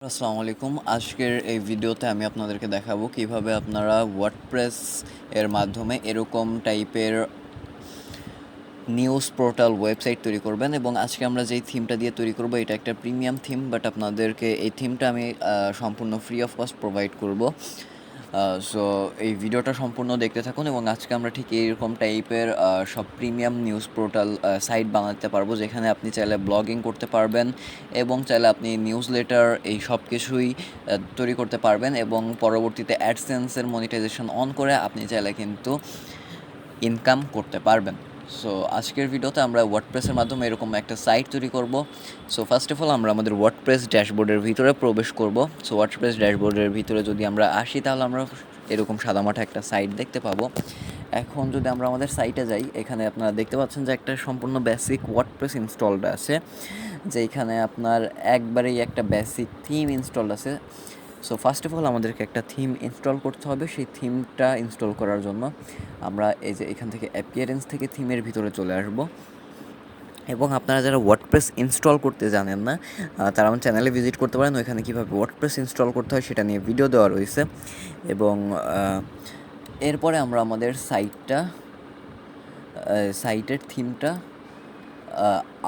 আসসালামু আলাইকুম। আজকের এই ভিডিওতে আমি আপনাদেরকে দেখাবো কিভাবে আপনারা ওয়ার্ডপ্রেস এর মাধ্যমে এরকম টাইপের নিউজ পোর্টাল ওয়েবসাইট তৈরি করবেন। এবং আজকে আমরা যেই থিমটা দিয়ে তৈরি করব এটা একটা প্রিমিয়াম থিম, বাট আপনাদেরকে এই থিমটা আমি সম্পূর্ণ ফ্রি অফ কস্ট প্রোভাইড করব। সো এই ভিডিওটা সম্পূর্ণ দেখতে থাকুন এবং আজকে আমরা ঠিক এইরকম টাইপের সব প্রিমিয়াম নিউজ পোর্টাল সাইট বানাতে পারবো, যেখানে আপনি চাইলে ব্লগিং করতে পারবেন এবং চাইলে আপনি নিউজ লেটার এই সব কিছুই তৈরি করতে পারবেন এবং পরবর্তীতে অ্যাডসেন্সের মনিটাইজেশন অন করে আপনি চাইলে কিন্তু ইনকাম করতে পারবেন। সো আজকের ভিডিওতে আমরা ওয়ার্ডপ্রেসের মাধ্যমে এরকম একটা সাইট তৈরি করব। সো ফার্স্ট অফ অল আমরা আমাদের ওয়ার্ডপ্রেস ড্যাশবোর্ডের ভিতরে প্রবেশ করব। সো ওয়ার্ডপ্রেস ড্যাশবোর্ডের ভিতরে যদি আমরা আসি তাহলে আমরা এরকম সাদামাটা একটা সাইট দেখতে পাবো। এখন যদি আমরা আমাদের সাইটে যাই, এখানে আপনারা দেখতে পাচ্ছেন যে একটা সম্পূর্ণ বেসিক ওয়ার্ডপ্রেস ইনস্টলড আছে, যে এখানে আপনার একবারেই একটা বেসিক থিম ইনস্টল আছে। সো ফার্স্ট অফ অল আমাদেরকে একটা থিম ইনস্টল করতে হবে। সেই থিমটা ইনস্টল করার জন্য আমরা এই যে এখান থেকে অ্যাপিয়ারেন্স থেকে থিমের ভিতরে চলে আসব। এবং আপনারা যারা ওয়ার্ডপ্রেস ইনস্টল করতে জানেন না, তারা আমার চ্যানেলে ভিজিট করতে পারেন। ওইখানে কীভাবে ওয়ার্ডপ্রেস ইনস্টল করতে হয় সেটা নিয়ে ভিডিও দেওয়া রয়েছে। এবং এরপরে আমরা আমাদের সাইটের থিমটা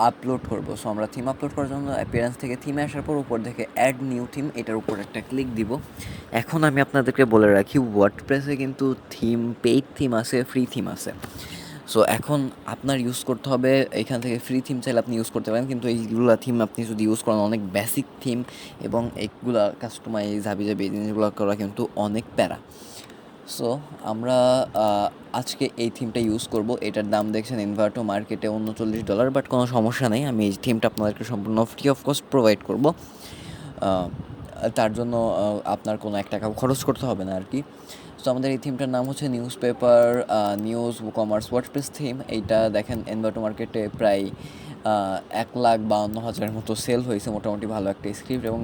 আপলোড করব। সো আমরা থিম আপলোড করার জন্য অ্যাপিয়ারেন্স থেকে থিমে আসার পর উপর থেকে অ্যাড নিউ থিম, এটার উপর একটা ক্লিক দিব। এখন আমি আপনাদেরকে বলে রাখি, ওয়ার্ডপ্রেসে কিন্তু থিম, পেইড থিম আছে, ফ্রি থিম আছে। সো এখন আপনার ইউজ করতে হবে, এখান থেকে ফ্রি থিম চাইলে আপনি ইউজ করতে পারেন, কিন্তু এইগুলা থিম আপনি যদি ইউজ করেন অনেক বেসিক থিম এবং এইগুলা কাস্টমাইজ হাবিজাবি এই জিনিসগুলো করা কিন্তু অনেক প্যারা। সো আমরা আজকে এই থিমটা ইউজ করব। এটার দাম দেখছেন ইনভার্টো মার্কেটে $39, বাট কোনো সমস্যা নেই, আমি এই থিমটা আপনাদেরকে সম্পূর্ণ ফ্রি অফ কস্ট প্রোভাইড করব। তার জন্য আপনার কোনো এক টাকাও খরচ করতে হবে না আর কি। সো আমাদের এই থিমটার নাম হচ্ছে news paper news commerce WordPress theme. এইটা দেখেন ইনভার্টো মার্কেটে প্রায় 1,52,000 মতো সেল হয়েছে। মোটামুটি ভালো একটা স্ক্রিপ্ট এবং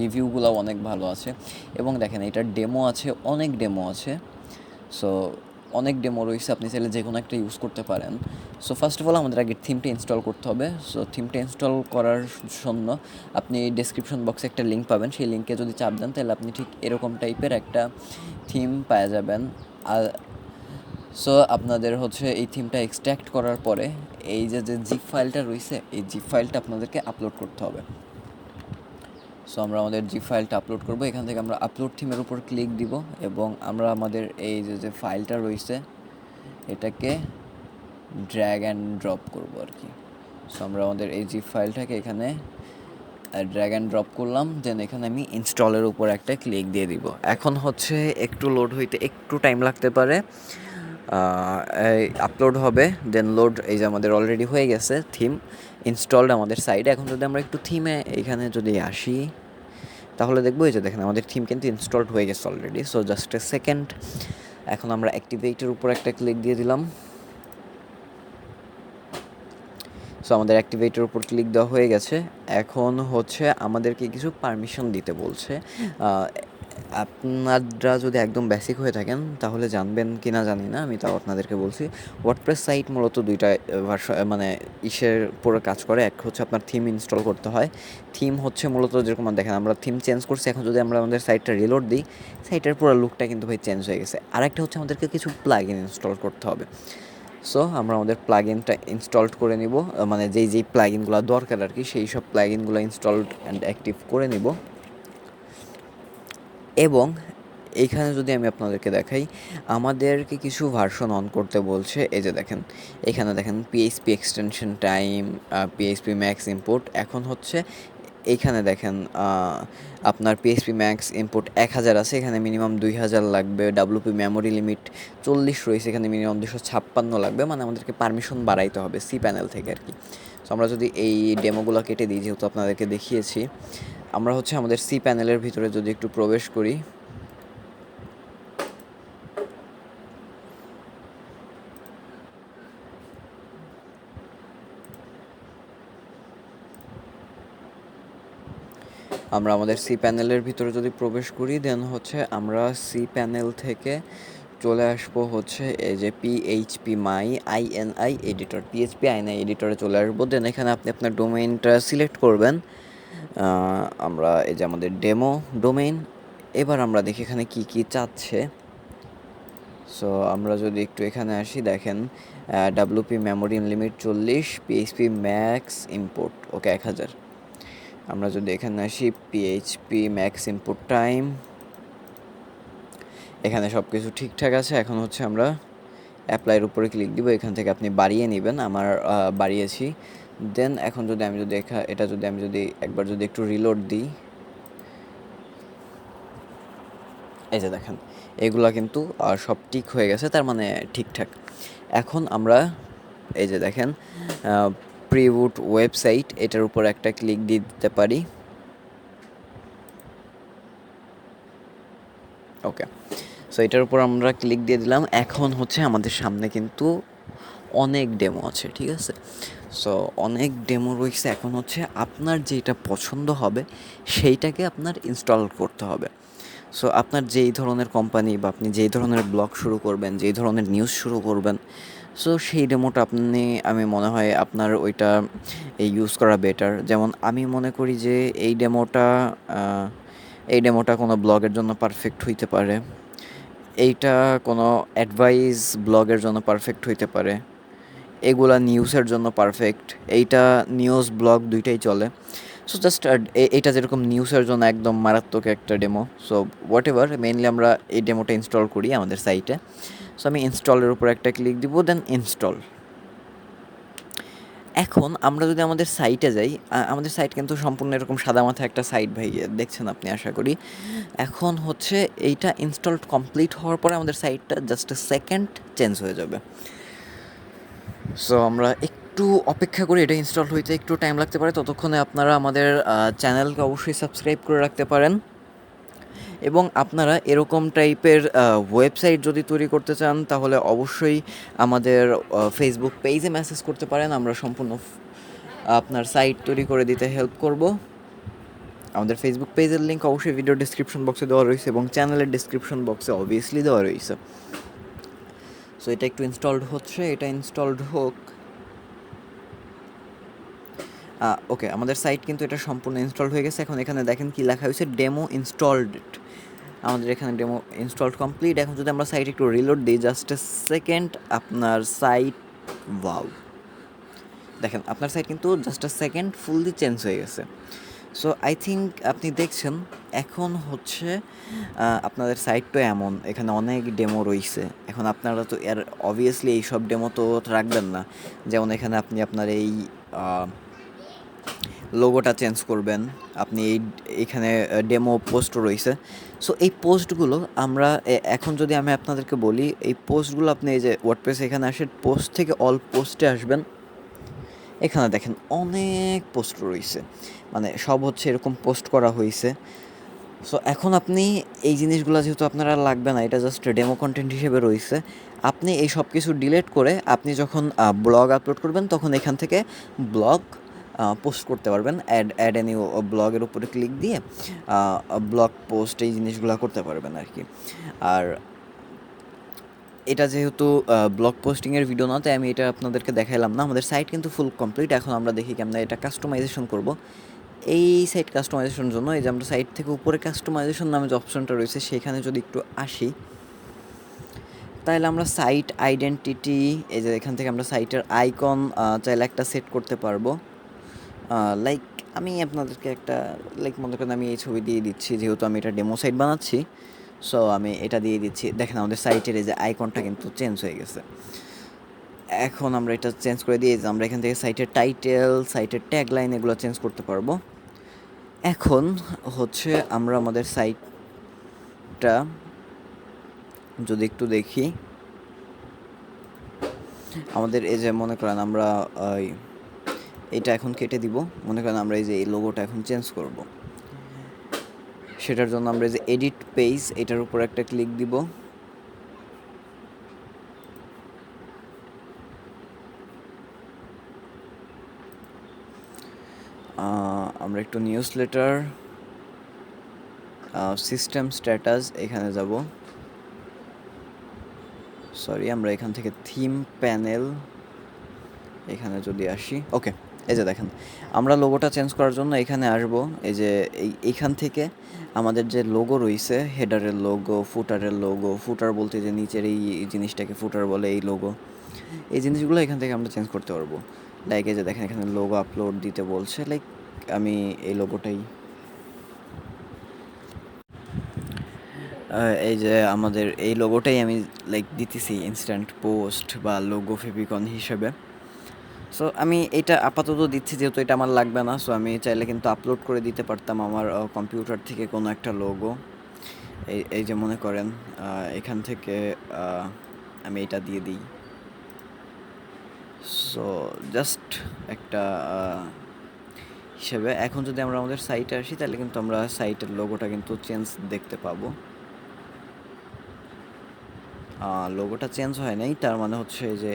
রিভিউগুলোও অনেক ভালো আছে। এবং দেখেন এটার ডেমো আছে, অনেক ডেমো আছে। সো অনেক ডেমো রয়েছে, আপনি চাইলে যে কোনো একটা ইউজ করতে পারেন। সো ফার্স্ট অফ অল আমাদের আগে থিমটা ইনস্টল করতে হবে। সো থিমটা ইনস্টল করার জন্য আপনি ডেসক্রিপশন বক্সে একটা লিঙ্ক পাবেন, সেই লিঙ্কে যদি চাপ দেন তাহলে আপনি ঠিক এরকম টাইপের একটা থিম পেয়ে যাবেন। আর সো আপনাদের হচ্ছে এই থিমটা এক্সট্র্যাক্ট করার পরে এই যে জিপ ফাইলটা রয়েছে, এই জিপ ফাইলটা আপনাদেরকে আপলোড করতে হবে। সো আমরা আমাদের জিপ ফাইলটা আপলোড করব। এখান থেকে আমরা আপলোড থিমের উপর ক্লিক দিব এবং আমরা আমাদের এই যে ফাইলটা রয়েছে এটাকে ড্র্যাগ অ্যান্ড ড্রপ করব আর কি। সো আমরা আমাদের এই জিপ ফাইলটাকে এখানে ড্র্যাগ অ্যান্ড ড্রপ করলাম, দেন এখানে আমি ইনস্টলের উপর একটা ক্লিক দিয়ে দিব। এখন হচ্ছে একটু লোড হইতে একটু টাইম লাগতে পারে, আপলোড হবে, দেন লোড। এই যে আমাদের অলরেডি হয়ে গেছে থিম ইনস্টলড আমাদের সাইডে। এখন যদি আমরা একটু থিমে এখানে যদি আসি তাহলে দেখবো এই যে দেখেন আমাদের থিম কিন্তু ইনস্টলড হয়ে গেছে already. So just a second, এখন আমরা অ্যাক্টিভেটের উপর একটা ক্লিক দিয়ে দিলাম। সো আমাদের অ্যাক্টিভেটের উপর ক্লিক দেওয়া হয়ে গেছে। এখন হচ্ছে আমাদেরকে কিছু পারমিশন দিতে বলছে। আপনারা যদি একদম বেসিক হয়ে থাকেন তাহলে জানবেন কি না জানি না, আমি তাও আপনাদেরকে বলছি। ওয়ার্ডপ্রেস সাইট মূলত দুইটা ভার্সন, মানে ইসের পুরো কাজ করে। এক হচ্ছে আপনার থিম ইনস্টল করতে হয়। থিম হচ্ছে মূলত যেরকম দেখেন আমরা থিম চেঞ্জ করছি, এখন যদি আমরা আমাদের সাইটটা রিলোড দিই, সাইটের পুরো লুকটা কিন্তু ভাই চেঞ্জ হয়ে গেছে। আরেকটা হচ্ছে আমাদেরকে কিছু প্লাগইন ইনস্টল করতে হবে। সো আমরা আমাদের প্লাগইনটা ইনস্টলড করে নিব, মানে যেই প্লাগইনগুলো দরকার আর কি, সেই সব প্লাগইনগুলো ইনস্টলড অ্যান্ড অ্যাক্টিভ করে নিব। এবং এইখানে যদি আমি আপনাদেরকে দেখাই, আমাদেরকে কিছু ভার্সন অন করতে বলছে। এই যে দেখেন, এখানে দেখেন PHP extension time, PHP max import. এখন হচ্ছে এইখানে দেখেন আপনার পিএইচপি ম্যাক্স ইম্পোর্ট 1,000 আছে, এখানে মিনিমাম 2,000 লাগবে। ডাব্লুপি মেমোরি লিমিট 40 রয়েছে, এখানে মিনিমাম 256 লাগবে। মানে আমাদেরকে পারমিশন বাড়াইতে হবে সি প্যানেল থেকে আর কি। সো আমরা যদি এই ডেমোগুলো কেটে দিই, যেহেতু আপনাদেরকে দেখিয়েছি, আমরা হচ্ছে আমাদের সি প্যানেলের ভিতরে যদি একটু প্রবেশ করি, আমরা আমাদের সি প্যানেলের ভিতরে যদি প্রবেশ করি, দেন হচ্ছে আমরা সি প্যানেল থেকে চলে আসবো হচ্ছে এই যে PHP INI editor, PHP INI এডিটরে চলে আসবো। দেন এখানে আপনি আপনার ডোমেইনটা সিলেক্ট করবেন। আমরা এই যে আমাদের ডেমো ডোমেইন, এবার আমরা দেখি এখানে কি কি চাচ্ছে। সো আমরা যদি একটু এখানে আসি, দেখেন WP memory limit 40, PHP max import okay 1000। আমরা যদি এখানে আসি পিএইচপি ম্যাক্স ইম্পোর্ট টাইম, এখানে সব কিছু ঠিকঠাক আছে। এখন হচ্ছে আমরা অ্যাপ্লাইয়ের উপরে ক্লিক দিব, এখান থেকে আপনি বাড়িয়ে নেবেন, আমার বাড়িয়েছি। দেন এখন যদি আমি যদি এটা যদি আমি যদি একবার যদি একটু রিলোড দিই, এই যে দেখেন এগুলা কিন্তু সব ঠিক হয়ে গেছে, তার মানে ঠিকঠাক। এখন আমরা এই যে দেখেন প্রিবুট ওয়েবসাইট, এটার উপর একটা ক্লিক দিয়ে দিতে পারি। ওকে, সো এটার উপর আমরা ক্লিক দিয়ে দিলাম। এখন হচ্ছে আমাদের সামনে কিন্তু অনেক ডেমো আছে, ঠিক আছে। সো অনেক ডেমো রয়েছে। এখন হচ্ছে আপনার যেটা পছন্দ হবে সেইটাকে আপনার ইনস্টল করতে হবে। সো আপনার যেই ধরনের কোম্পানি বা আপনি যেই ধরনের ব্লগ শুরু করবেন, যেই ধরনের নিউজ শুরু করবেন, সো সেই ডেমোটা আমি মনে হয় আপনার ওইটা ইউজ করা বেটার। যেমন আমি মনে করি যে এই ডেমোটা কোনো ব্লগের জন্য পারফেক্ট হইতে পারে, এইটা কোনো অ্যাডভাইস ব্লগের জন্য পারফেক্ট হইতে পারে, এগুলা নিউজের জন্য পারফেক্ট, এইটা নিউজ ব্লগ দুইটাই চলে। সো জাস্ট এইটা যেরকম নিউজের জন্য একদম মারাত্মক একটা demo. So what ever, mainly আমরা এই ডেমোটা ইনস্টল করি আমাদের সাইটে। সো আমি ইনস্টলের উপর একটা ক্লিক দিব, দেন ইনস্টল। এখন আমরা যদি আমাদের সাইটে যাই, আমাদের সাইট কিন্তু সম্পূর্ণ এরকম সাদা মাথা একটা সাইট, ভাই দেখছেন আপনি আশা করি। এখন হচ্ছে এইটা ইনস্টল কমপ্লিট হওয়ার পরে আমাদের সাইটটা জাস্ট সেকেন্ড চেঞ্জ হয়ে যাবে। সো আমরা একটু অপেক্ষা করি, এটা ইনস্টল হইতে একটু টাইম লাগতে পারে। ততক্ষণে আপনারা আমাদের চ্যানেলকে অবশ্যই সাবস্ক্রাইব করে রাখতে পারেন, এবং আপনারা এরকম টাইপের ওয়েবসাইট যদি তৈরি করতে চান তাহলে অবশ্যই আমাদের ফেসবুক পেজে মেসেজ করতে পারেন। আমরা সম্পূর্ণ আপনার সাইট তৈরি করে দিতে হেল্প করব। আমাদের ফেসবুক পেজের লিঙ্ক অবশ্যই ভিডিও ডিসক্রিপশন বক্সে দেওয়া রয়েছে, এবং চ্যানেলের ডিসক্রিপশন বক্সে অবভিয়াসলি দেওয়া রয়েছে। সো এটা একটু ইনস্টলড হচ্ছে, এটা ইনস্টলড হোক। ওকে, আমাদের সাইট কিন্তু এটা সম্পূর্ণ ইনস্টলড হয়ে গেছে। এখন এখানে দেখেন কি লেখা হয়েছে, ডেমো ইনস্টলড। আমাদের এখানে ডেমো ইনস্টলড কমপ্লিট। এখন যদি আমরা সাইট একটু রিলোড দিই, জাস্ট এ সেকেন্ড, আপনার সাইট, ওয়াও, দেখেন আপনার সাইট কিন্তু just a second fully change হয়ে গেছে। সো আই থিঙ্ক আপনি দেখছেন। এখন হচ্ছে আপনাদের সাইট তো এমন, এখানে অনেক ডেমো রয়েছে। এখন আপনারা তো এর অবভিয়াসলি এইসব ডেমো তো রাখবেন না। যেমন এখানে আপনি আপনার এই লোগোটা চেঞ্জ করবেন, আপনি এইখানে ডেমো পোস্ট রয়েছে। সো এই পোস্টগুলো আমরা এখন যদি আমি আপনাদেরকে বলি, এই পোস্টগুলো আপনি এই যে ওয়ার্ডপ্রেস এখানে আসেন, পোস্ট থেকে অল পোস্টে আসবেন। এখানে দেখেন অনেক পোস্ট রয়েছে, মানে সব হচ্ছে এরকম পোস্ট করা হয়েছে। সো এখন আপনি এই জিনিসগুলো যেহেতু আপনার আর লাগবে না, এটা জাস্ট ডেমো কন্টেন্ট হিসেবে রয়েছে, আপনি এই সব কিছু ডিলিট করে আপনি যখন ব্লগ আপলোড করবেন তখন এখান থেকে ব্লগ পোস্ট করতে পারবেন। অ্যাড এনি ব্লগের উপরে ক্লিক দিয়ে ব্লগ পোস্ট এই জিনিসগুলো করতে পারবেন আর কি। আর এটা যেহেতু ব্লগ পোস্টিংয়ের ভিডিও না, তাই আমি এটা আপনাদেরকে দেখাইলাম না। আমাদের সাইট কিন্তু ফুল কমপ্লিট। এখন আমরা দেখি কেমন এটা কাস্টমাইজেশন করব। এই সাইট কাস্টমাইজেশনের জন্য এই যে আমরা সাইট থেকে উপরে কাস্টমাইজেশন নামে যে অপশনটা রয়েছে সেখানে যদি একটু আসি, তাহলে আমরা সাইট আইডেন্টিটি, এই যে এখান থেকে আমরা সাইটের আইকন চাইলে একটা সেট করতে পারবো। লাইক আমি আপনাদেরকে একটা মনে করেন আমি এই ছবি দিয়ে দিচ্ছি, যেহেতু আমি এটা ডেমো সাইট বানাচ্ছি। সো আমি এটা দিয়ে দিচ্ছি। দেখেন আমাদের সাইটের এই যে আইকনটা কিন্তু চেঞ্জ হয়ে গেছে। এখন আমরা এটা চেঞ্জ করে দিয়ে আমরা এখান থেকে সাইটের টাইটেল, সাইটের ট্যাগলাইন এগুলো চেঞ্জ করতে পারবো। এখন হচ্ছে আমরা আমাদের সাইটটা যদি একটু দেখি, আমাদের এই যে মনে করেন আমরা এটা এখন কেটে দিব। মনে করেন আমরা এই যে এই লোগোটা এখন চেঞ্জ করব, সেটার জন্য আমরা এই যে এডিট পেজ, এটার উপর একটা ক্লিক দিব। আমরা একটু নিউজ লেটার, সিস্টেম স্ট্যাটাস এখানে যাব। সরি, আমরা এখান থেকে থিম প্যানেল এখানে যদি আসি, ওকে, এই যে দেখেন, আমরা লোগোটা চেঞ্জ করার জন্য এখানে আসব। এই যে এইখান থেকে আমাদের যে লোগো রয়েছে, হেডারের লোগো, ফুটারের লোগো, ফুটার বলতে যে নিচের এই জিনিসটাকে ফুটার বলে, এই লোগো, এই জিনিসগুলো এখান থেকে আমরা চেঞ্জ করতে পারবো। লাইক এই যে দেখেন এখানে লোগো আপলোড দিতে বলছে, লাইক আমি এই লোগোটাই, এই যে আমাদের এই লোগোটাই আমি লাইক দিতেছি ইনস্ট্যান্ট পোস্ট বা লোগো ফেভিকন হিসেবে। সো আমি এটা আপাতত দিচ্ছি যেহেতু এটা আমার লাগবে না। সো আমি চাইলে কিন্তু আপলোড করে দিতে পারতাম আমার কম্পিউটার থেকে কোনো একটা লোগো। এই যে মনে করেন এখান থেকে আমি এটা দিয়ে দিই। সো জাস্ট একটা হিসেবে এখন যদি আমরা আমাদের সাইটে আসি তাহলে কিন্তু আমরা সাইটের লোগোটা কিন্তু চেঞ্জ দেখতে পাবো। লোগোটা চেঞ্জ হয় নাই, তার মানে হচ্ছে যে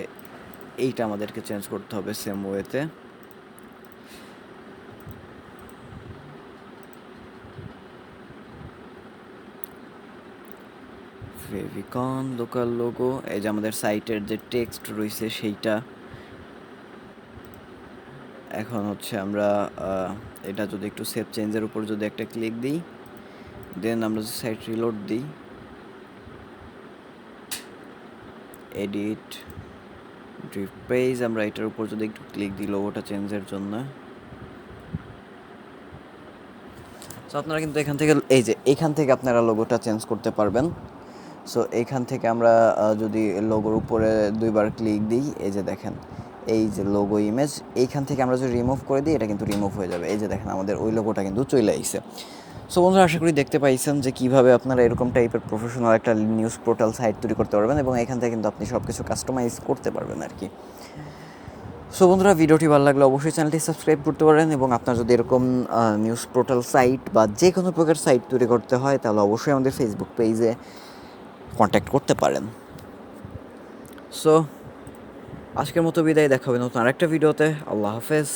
এইটা আমাদেরকে চেঞ্জ করতে হবে সেম ওয়েতে। ফেভিকন লোকাল লোগো, এই যে আমাদের সাইটের যে টেক্সট রয়েছে সেইটা। এখন হচ্ছে আমরা এটা যদি একটু সেভ চেঞ্জের উপর যদি একটা ক্লিক দিই, দেন আমরা যদি সাইট রিলোড দিই, এডিট ড্রিফট পেজ, আমরা এটার উপর যদি একটু ক্লিক দিই লোগোটা চেঞ্জের জন্য, সো আপনারা কিন্তু এখান থেকে এই যে এখান থেকে আপনারা লোগোটা চেঞ্জ করতে পারবেন। সো এইখান থেকে আমরা যদি লোগোর উপরে দুইবার ক্লিক দিই, এই যে দেখেন এই যে লোগো ইমেজ, এইখান থেকে আমরা যদি রিমুভ করে দিই এটা কিন্তু রিমুভ হয়ে যাবে। এই যে দেখেন আমাদের ওই লোগোটা কিন্তু চলে আসছে। সো বন্ধুরা, আশা করি দেখতে পাইছেন যে কীভাবে আপনারা এরকম টাইপের প্রফেশনাল একটা নিউজ পোর্টাল সাইট তৈরি করতে পারবেন এবং এখান থেকে কিন্তু আপনি সব কিছু কাস্টমাইজ করতে পারবেন আর কি। সো বন্ধুরা, ভিডিওটি ভালো লাগলে অবশ্যই চ্যানেলটি সাবস্ক্রাইব করতে পারেন এবং আপনার যদি এরকম নিউজ পোর্টাল সাইট বা যে কোনো প্রকার সাইট তৈরি করতে হয় তাহলে অবশ্যই আমাদের ফেসবুক পেজে কন্ট্যাক্ট করতে পারেন। সো আজকের মতো বিদায়, দেখা হবে নতুন আরেকটা ভিডিওতে। আল্লাহ হাফেজ।